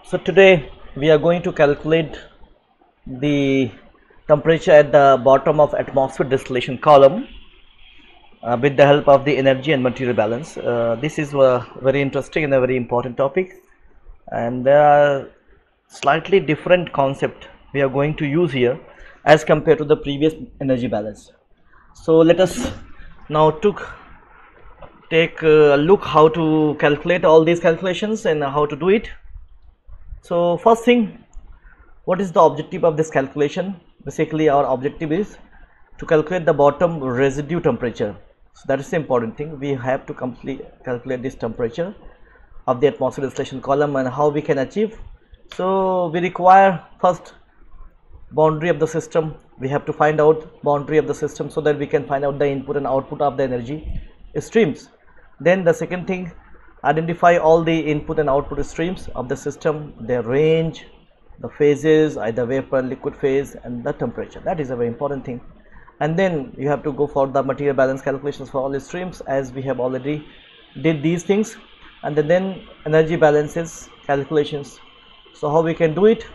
So today we are going to calculate the temperature at the bottom of atmosphere distillation column with the help of the energy and material balance. This is a very interesting and a very important topic, and there are slightly different concept we are going to use here as compared to the previous energy balance. So let us now take a look how to calculate all these calculations and how to do it. So first thing, what is the objective of this calculation? Basically our objective is to calculate the bottom residue temperature. So that is the important thing. We have to calculate this temperature of the atmosphere distillation column, and how we can achieve. So we require first boundary of the system. We have to find out boundary of the system so that we can find out the input and output of the energy streams. Then the second thing, identify all the input and output streams of the system, their range, the phases, either vapor, liquid phase, and the temperature. That is a very important thing. And then you have to go for the material balance calculations for all the streams, as we have already did these things. And then energy balances calculations. So how we can do it?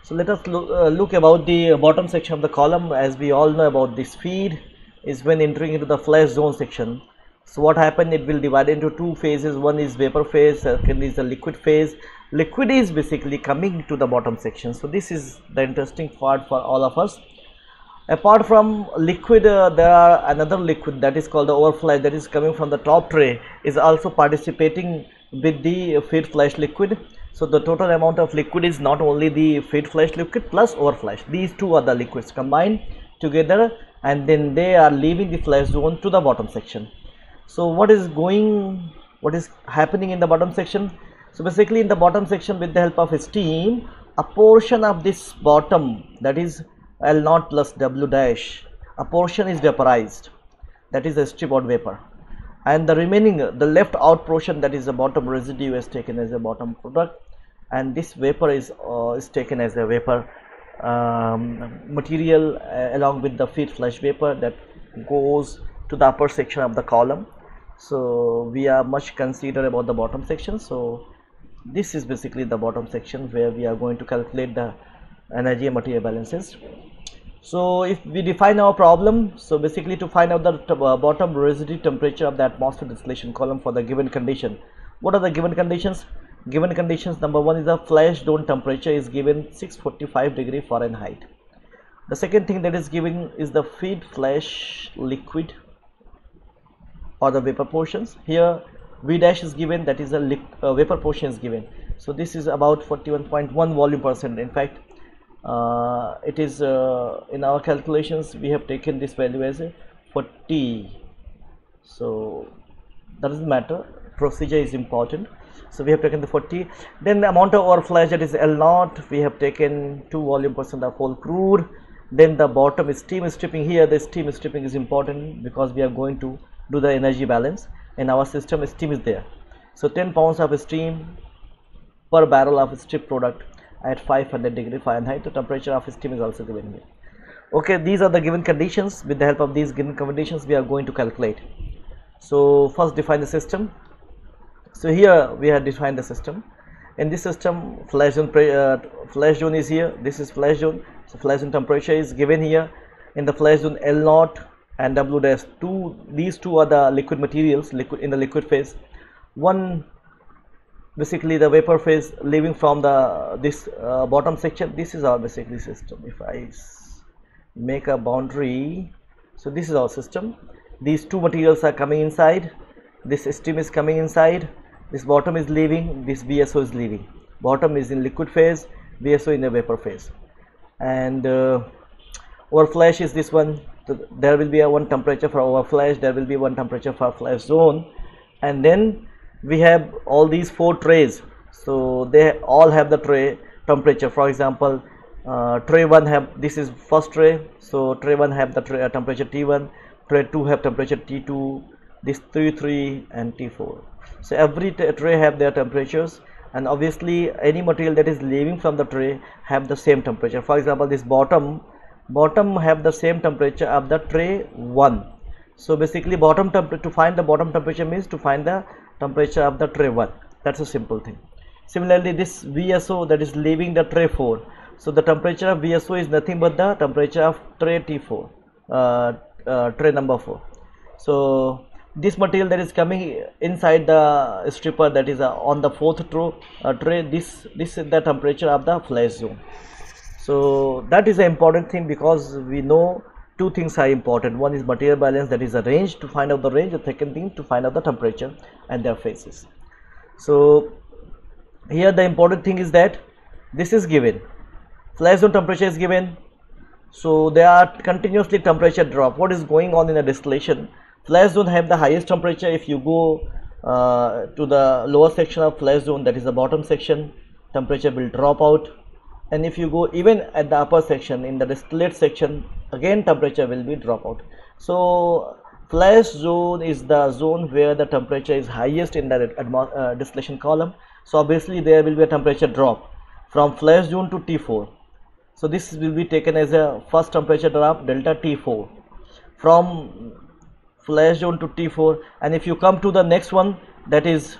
So let us look about the bottom section of the column. As we all know about this feed is when entering into the flash zone section. So what happened, it will divide into two phases. One is vapor phase, second is the liquid phase. Liquid is basically coming to the bottom section. So this is the interesting part for all of us. Apart from liquid, there are another liquid that is called the overflash, that is coming from the top tray, is also participating with the feed flash liquid. So the total amount of liquid is not only the feed flash liquid plus overflash. These two are the liquids combined together, and then they are leaving the flash zone to the bottom section. So what is happening in the bottom section? So basically in the bottom section, with the help of steam, a portion of this bottom, that is L0 plus W dash, a portion is vaporized, that is the steward vapor, and the remaining, the left out portion, that is the bottom residue, is taken as a bottom product, and this vapor is taken as a vapor material along with the feed flash vapor that goes to the upper section of the column. So we are much considered about the bottom section. So this is basically the bottom section where we are going to calculate the energy and material balances. So if we define our problem, so basically to find out the bottom residue temperature of the atmosphere distillation column for the given condition. What are the given conditions? Given conditions, number one is the flash zone temperature is given 645 degree Fahrenheit. The second thing that is given is the feed flash liquid or the vapor portions. Here V dash is given, that is a vapor portion is given. So this is about 41.1 volume percent. In fact, it is in our calculations we have taken this value as a 40. So that doesn't matter, procedure is important. So we have taken the 40. Then the amount of overflash, that is L0, we have taken 2 volume percent of whole crude. Then the bottom is steam stripping. Here the steam stripping is important because we are going to do the energy balance. In our system, steam is there. So 10 pounds of steam per barrel of strip product at 500 degree Fahrenheit. The temperature of steam is also given here. Okay, these are the given conditions. With the help of these given conditions, we are going to calculate. So first define the system. So here we have defined the system. In this system, flash zone is here. This is flash zone. So flash zone temperature is given here. In the flash zone, L0 and W dash 2, these two are the liquid materials, in the liquid phase. One, basically the vapor phase leaving from this bottom section. This is our basically system. If I make a boundary, so this is our system. These two materials are coming inside, this steam is coming inside, this bottom is leaving, this VSO is leaving. Bottom is in liquid phase, VSO in the vapor phase. And overflash is this one. So there will be a one temperature for overflash, there will be one temperature for flash zone, and then we have all these 4 trays. So they all have the tray temperature. For example, tray 1 have, this is first tray, so tray 1 have the temperature T1, tray 2 have temperature T2, this T3 and T4. So every tray have their temperatures, and obviously any material that is leaving from the tray have the same temperature. For example, this bottom have the same temperature of the tray 1. So basically to find the bottom temperature means to find the temperature of the tray 1. That's a simple thing. Similarly, this VSO, that is leaving the tray 4. So the temperature of VSO is nothing but the temperature of tray T4, tray number 4. So this material that is coming inside the stripper, that is on the fourth tray, this is the temperature of the flash zone. So that is an important thing, because we know two things are important. One is material balance, that is a range, to find out the range. The second thing, to find out the temperature and their phases. So here the important thing is that this is given, flash zone temperature is given, so there are continuously temperature drop. What is going on in a distillation? Flash zone have the highest temperature. If you go to the lower section of flash zone, that is the bottom section, temperature will drop out. And if you go even at the upper section, in the distillate section, again temperature will be drop out. So flash zone is the zone where the temperature is highest in the distillation column. So obviously there will be a temperature drop from flash zone to T4. So this will be taken as a first temperature drop, delta T4, from flash zone to T4. And if you come to the next one, that is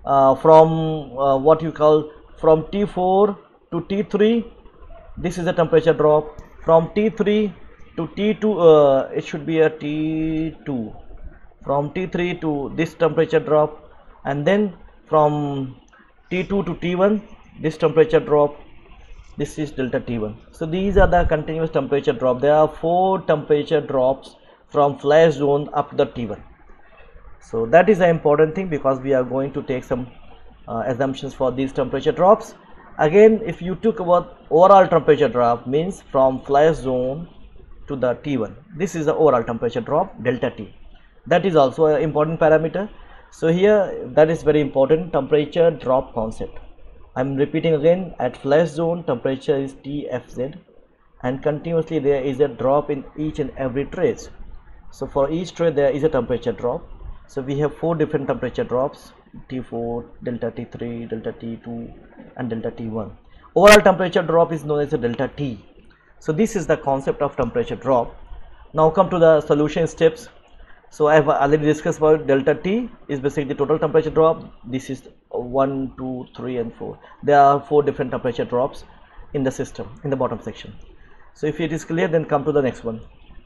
from what you call from T4 to T3, this is a temperature drop. From T3 to T2, it should be a T2. From T3 to this temperature drop, and then from T2 to T1, this temperature drop, this is delta T1. So these are the continuous temperature drop. There are 4 temperature drops from flash zone up to the T1. So that is an important thing, because we are going to take some assumptions for these temperature drops. Again, if you took about overall temperature drop, means from flash zone to the T1, this is the overall temperature drop, delta T. That is also an important parameter. So here, that is very important, temperature drop concept. I am repeating again, at flash zone temperature is TFZ, and continuously there is a drop in each and every trace. So for each tray there is a temperature drop. So we have 4 different temperature drops, T4, delta T3, delta T2 and delta T1. Overall temperature drop is known as a delta T. So this is the concept of temperature drop. Now come to the solution steps. So I have already discussed about delta T is basically the total temperature drop. This is 1, 2, 3 and 4. There are 4 different temperature drops in the system, in the bottom section. So if it is clear, then come to the next one.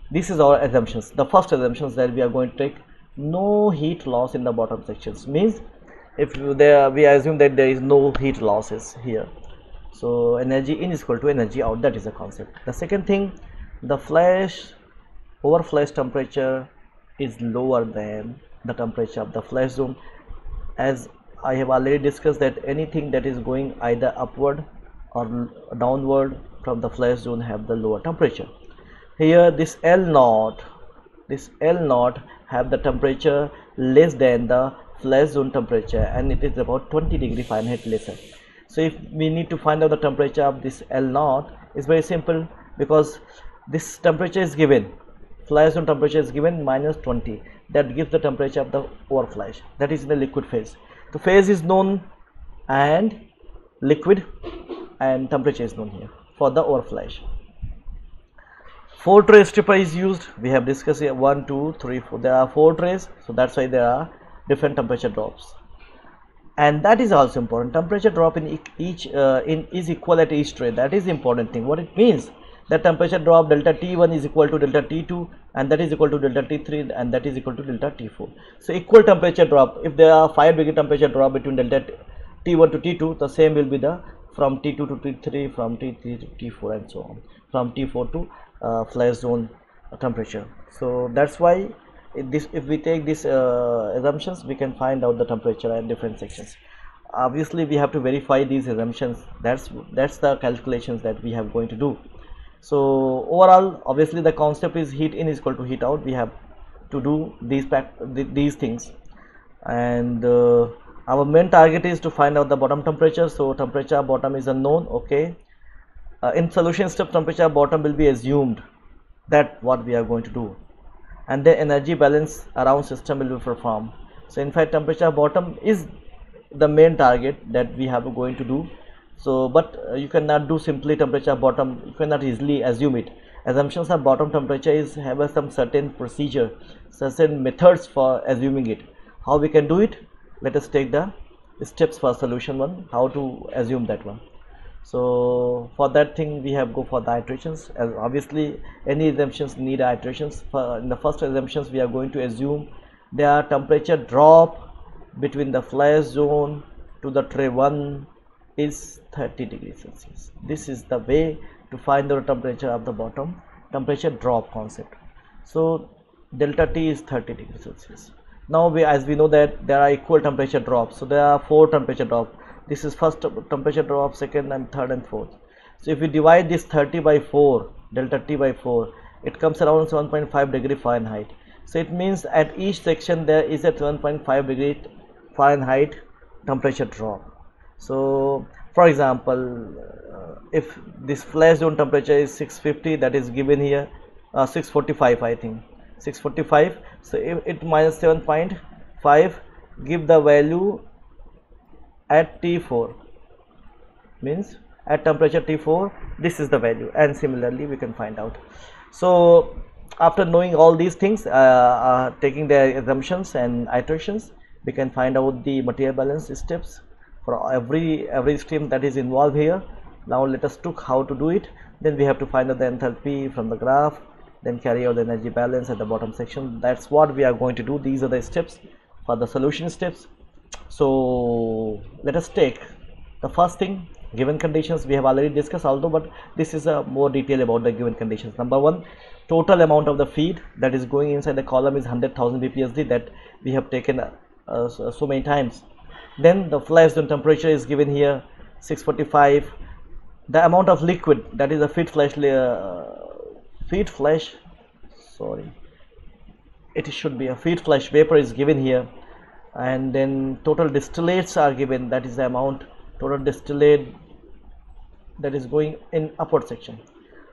This is our assumptions. The first assumption is that we are going to take no heat loss in the bottom sections. Means if we assume that there is no heat losses here. So energy in is equal to energy out. That is the concept. The second thing, the overflash temperature is lower than the temperature of the flash zone. As I have already discussed, that anything that is going either upward or downward from the flash zone have the lower temperature. Here this L0 have the temperature less than the flash zone temperature, and it is about 20 degree Fahrenheit lesser. So if we need to find out the temperature of this L0, it's very simple, because this temperature is given, flash zone temperature is given minus 20. That gives the temperature of the overflash, that is in the liquid phase. The phase is known and liquid, and temperature is known here for the overflash. 4 tray stripper is used. We have discussed here 1, 2, 3, 4. There are 4 trays, so that's why there are different temperature drops. And that is also important. Temperature drop in each is equal at each tray. That is the important thing. What it means, that temperature drop delta T1 is equal to delta T2, and that is equal to delta T3, and that is equal to delta T4. So equal temperature drop. If there are 5 degree temperature drop between delta T1 to T2, the same will be the from T2 to T3, from T3 to T4 and so on, from T4 to flash zone temperature. So that's why if we take these assumptions, we can find out the temperature at different sections. Obviously we have to verify these assumptions. That's the calculations that we have going to do. So overall, obviously the concept is heat in is equal to heat out. We have to do these things, and our main target is to find out the bottom temperature. So temperature bottom is unknown. Okay, in solution step, temperature bottom will be assumed. That what we are going to do, and the energy balance around system will be performed. So in fact, temperature bottom is the main target that we have going to do. So but you cannot do simply temperature bottom, you cannot easily assume it. Assumptions of bottom temperature is have some certain procedure, certain methods for assuming it. How we can do it? Let us take the steps for solution one, how to assume that one. So for that thing we have go for the iterations, as obviously any assumptions need iterations. In the first assumptions we are going to assume their temperature drop between the flash zone to the tray 1 is 30 degrees Celsius. This is the way to find the temperature of the bottom, temperature drop concept. So delta T is 30 degrees Celsius. Now as we know that there are equal temperature drops, so there are 4 temperature drops. This is first temperature drop, second and third and fourth. So if we divide this 30 by 4, delta T by 4, it comes around 7.5 degree Fahrenheit. So it means at each section there is a 7.5 degree Fahrenheit temperature drop. So for example, if this flash zone temperature is 650, that is given here 645, I think 645. So if it minus 7.5 give the value at T4, means at temperature T4 this is the value, and similarly we can find out. So after knowing all these things, taking their assumptions and iterations, we can find out the material balance steps for every stream that is involved here. Now let us look how to do it. Then we have to find out the enthalpy from the graph, then carry out the energy balance at the bottom section. That's what we are going to do. These are the steps for the solution steps. So let us take the first thing, given conditions. We have already discussed although, but this is a more detail about the given conditions. Number one, total amount of the feed that is going inside the column is 100,000 bpsd, that we have taken so many times. Then the flash zone temperature is given here 645. The amount of liquid, that is a feed flash it should be a feed flash vapor, is given here. And then total distillates are given, that is the amount total distillate that is going in upward section.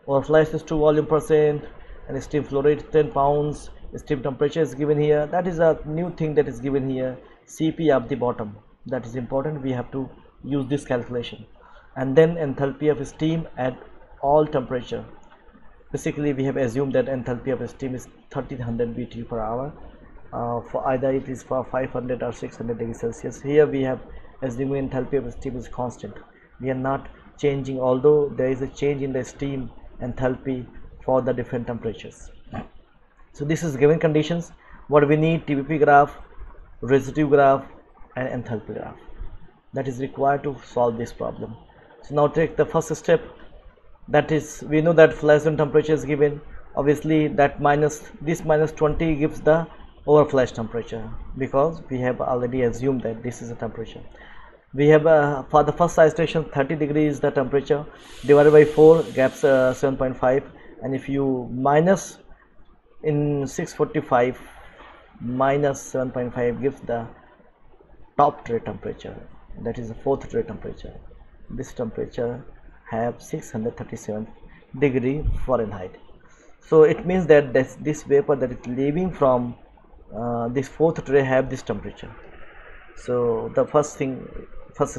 Our flash is 2 volume percent, and steam flow rate 10 pounds. Steam temperature is given here. That is a new thing that is given here. Cp of the bottom, that is important, we have to use this calculation. And then enthalpy of steam at all temperature. Basically we have assumed that enthalpy of steam is 1300 BTU per hour. For either it is for 500 or 600 degrees Celsius. Here we have assuming enthalpy of steam is constant. We are not changing, although there is a change in the steam enthalpy for the different temperatures. So this is given conditions. What we need: TBP graph, residue graph, and enthalpy graph. That is required to solve this problem. So now take the first step. That is, we know that flash zone temperature is given. Obviously that minus 20 gives the over flash temperature, because we have already assumed that this is a temperature. We have for the first iteration 30 degrees the temperature, divided by 4 gaps 7.5, and if you minus in 645 minus 7.5 gives the top tray temperature, that is the fourth tray temperature. This temperature have 637 degree Fahrenheit. So it means that this vapor that is leaving from this fourth tray have this temperature. So the first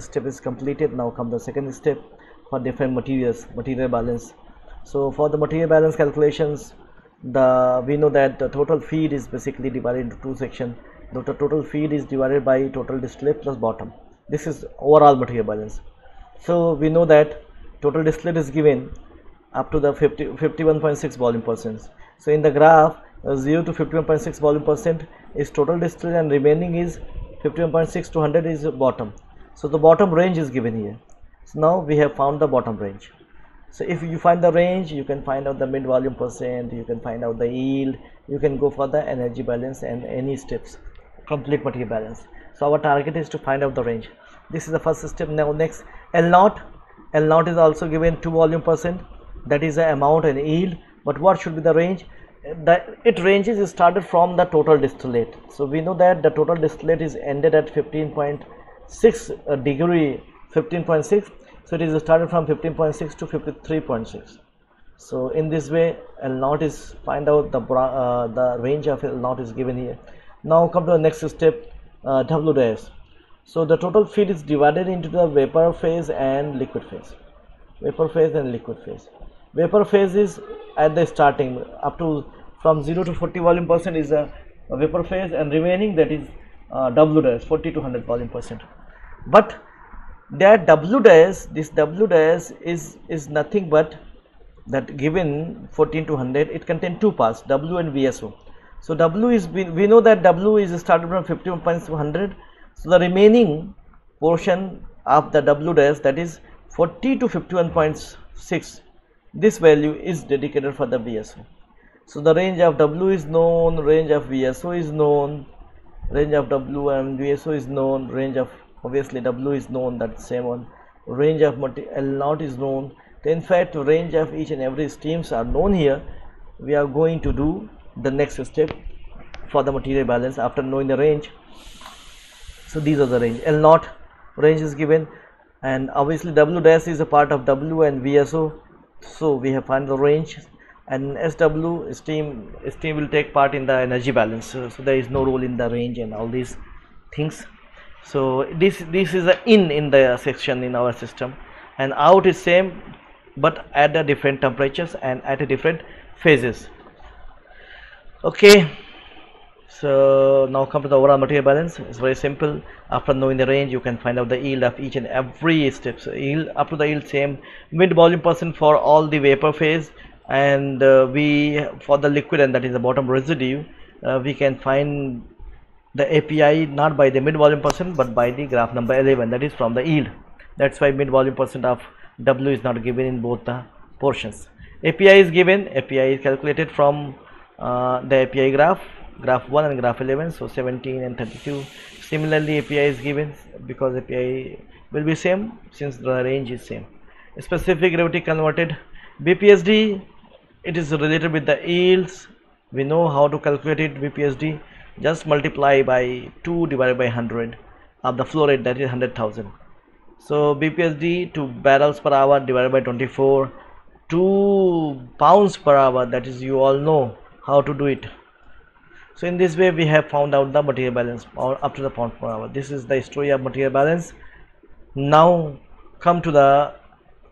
step is completed. Now come the second step for different materials, material balance. So for the material balance calculations, we know that the total feed is basically divided into two sections. The total feed is divided by total distillate plus bottom. This is overall material balance. So we know that total distillate is given up to the 51.6 volume percent. So in the graph 0 to 51.6 volume percent is total distillate, and remaining is 51.6 to 100 is bottom. So the bottom range is given here. So now we have found the bottom range. So if you find the range, you can find out the mid volume percent, you can find out the yield, you can go for the energy balance and any steps, complete material balance. So our target is to find out the range. This is the first step. Now next, L0 is also given 2 volume percent, that is the amount and yield. But what should be the range? It ranges started from the total distillate. So we know that the total distillate is ended at 15.6 degree, 15.6. So it is started from 15.6 to 53.6. So in this way L0 is find out the range of L0 is given here. Now come to the next step, W dash. So the total feed is divided into the vapor phase and liquid phase. Vapor phase and liquid phase. Vapor phase is at the starting up to from 0 to 40 volume percent is a vapor phase, and remaining that is W dash 40 to 100 volume percent. but that W dash, this W dash is nothing but that given 14 to 100, it contains two parts, W and VSO. So W is, we know that W is started from 51 points to 100. So the remaining portion of the W dash, that is 40 to 51.6, this value is dedicated for the VSO. So the range of W is known, range of VSO is known, range of W and VSO is known, range of obviously W is known, that's same one, range of L0 is known. In fact, range of each and every streams are known here. We are going to do the next step for the material balance after knowing the range. So these are the range. L0 range is given, and obviously W dash is a part of W and VSO, so we have found the range. And SW, steam will take part in the energy balance, so there is no role in the range and all these things. So this is the in the section in our system, and out is same but at the different temperatures and at a different phases. Okay, so now come to the overall material balance. It's very simple. After knowing the range, you can find out the yield of each and every step. So yield, up to the yield, same mid volume percent for all the vapor phase, and we for the liquid, and that is the bottom residue, we can find the API not by the mid volume percent but by the graph number 11, that is from the yield. That's why mid volume percent of W is not given in both the portions. API is given. API is calculated from the API graph 1 and graph 11, so 17 and 32. Similarly, API is given because API will be same since the range is same. Specific gravity converted. BPSD, it is related with the yields. We know how to calculate it. BPSD, just multiply by 2 divided by 100 of the flow rate, that is 100,000. So BPSD to barrels per hour divided by 24 to pounds per hour, that is, you all know how to do it. So in this way we have found out the material balance, or up to the pound per hour. This is the story of material balance. Now come to the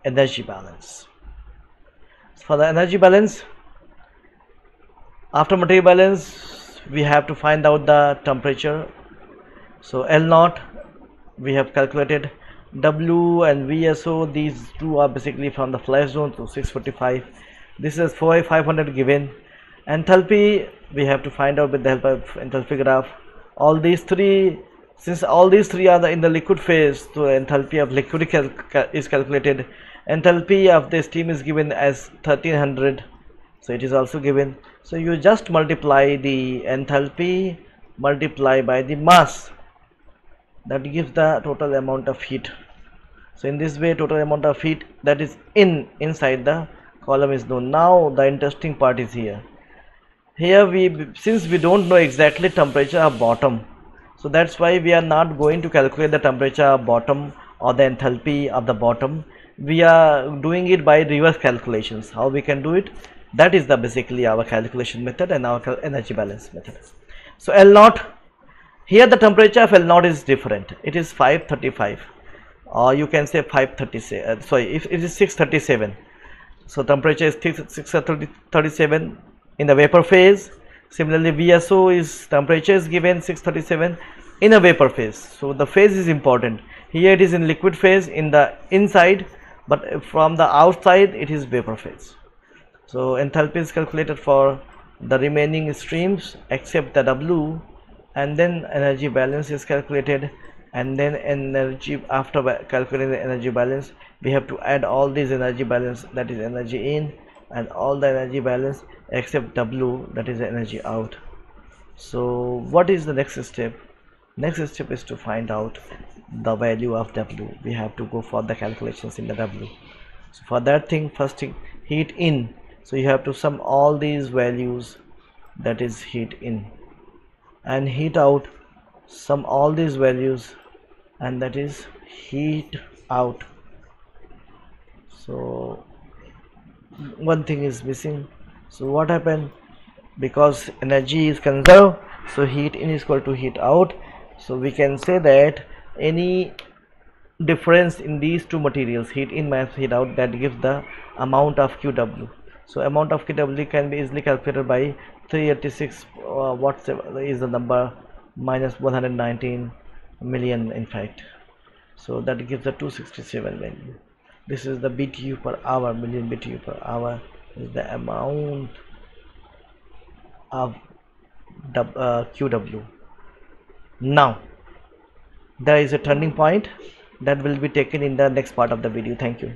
energy balance. For the energy balance, after material balance, we have to find out the temperature. So L0 we have calculated. W and VSO, these two are basically from the flash zone to 645. This is 500 given. Enthalpy we have to find out with the help of enthalpy graph. All these three, since all these three are in the liquid phase, so enthalpy of liquid is calculated. Enthalpy of the steam is given as 1300, so it is also given. So you just multiply the enthalpy multiply by the mass, that gives the total amount of heat. So in this way, total amount of heat that is inside the column is known. Now the interesting part is here. Here since we don't know exactly temperature of bottom, so that's why we are not going to calculate the temperature of bottom or the enthalpy of the bottom. We are doing it by reverse calculations. How we can do it? That is the basically our calculation method and our energy balance method. So L0, here the temperature of L0 is different. It is 535, or you can say 537. Sorry, if it is 637. So temperature is 637 in the vapor phase. Similarly, VSO is temperature is given 637 in a vapor phase. So the phase is important. Here it is in liquid phase in the inside, but from the outside it is vapor phase. So enthalpy is calculated for the remaining streams except the W, and then energy balance is calculated, and then energy, after calculating the energy balance, we have to add all these energy balance, that is energy in, and all the energy balance except W, that is energy out. So what is the next step? Next step is to find out the value of W. We have to go for the calculations in the W. So for that thing, first thing, heat in. So you have to sum all these values, that is heat in, and heat out, sum all these values, and that is heat out. So one thing is missing. So what happened? Because energy is conserved, so heat in is equal to heat out. So we can say that any difference in these two materials, heat in minus heat out, that gives the amount of QW. So amount of QW can be easily calculated by 386 what is the number minus 119 million in fact. so that gives the 267 value. This is the BTU per hour, million BTU per hour is the amount of QW. Now there is a turning point that will be taken in the next part of the video. Thank you.